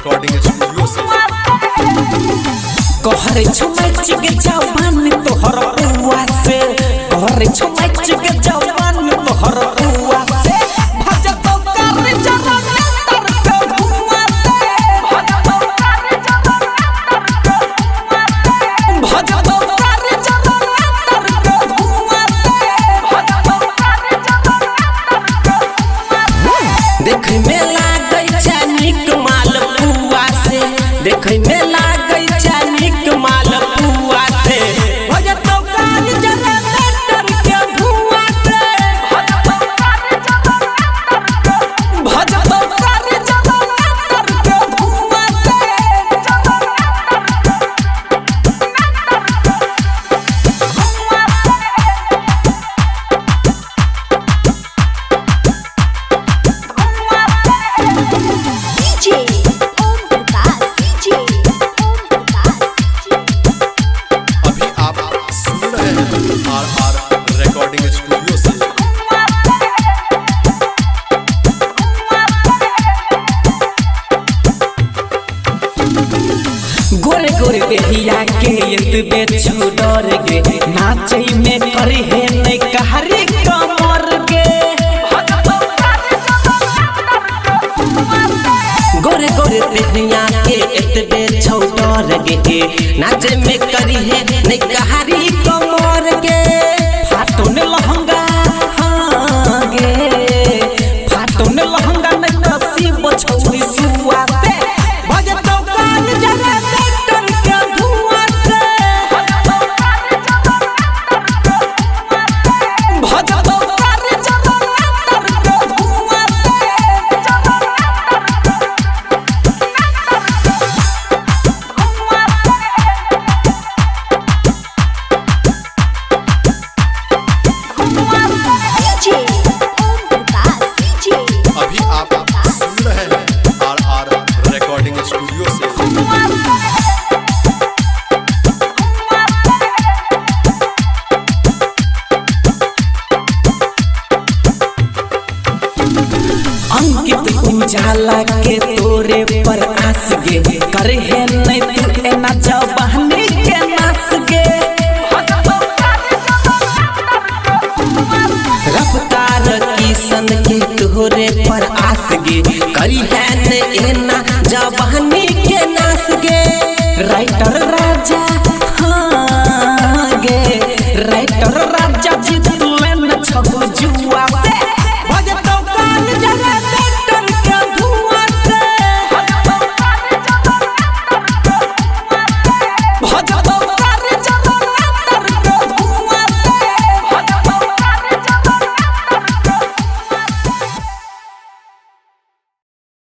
recording studio से कहरे छुमच के जवान तोहर बुआ से कहरे छुमच के जवान तोहर बुआ से भजतो कर जवान तर के बुआ से भजतो कर जवान तर के बुआ से देख में लागै छै निक माल बुआ से देख में लागै छै निक माल बुआ से भजतो कर जवान तर के बुआ से भजतो कर जवान तर के बुआ से DJ Om Prakash DJ Om Prakash अभी आप सुन रहे हैं RR रिकॉर्डिंग स्टूडियो से गोरे गोरे बेहिया के एतबे छुडर गे नाचै में करी है नै कहरी कमर गे गोरे गोरे बेहिया के एतबे छुडर गे नाचै में करी है नै कहरी कमर गे फाटो ने लहंगा हां गे फाटो ने लहंगा नै कसी बछौरी सुआ से भजतो कान जरा बेटर के धुआं से भजतो कर जवान तर के धुआं से DJ Om Prakash DJ अभी आप सुन रहे हैं RR रिकॉर्डिंग स्टूडियो से अंकित उजाला के तोरे पर आस गे करे है नै तू एना जवानी के नास गे रफ्तार किशन के तोरे पर आस गे करी है नै एना जवानी के नास गे राइटर राजा हाँ गे राइटर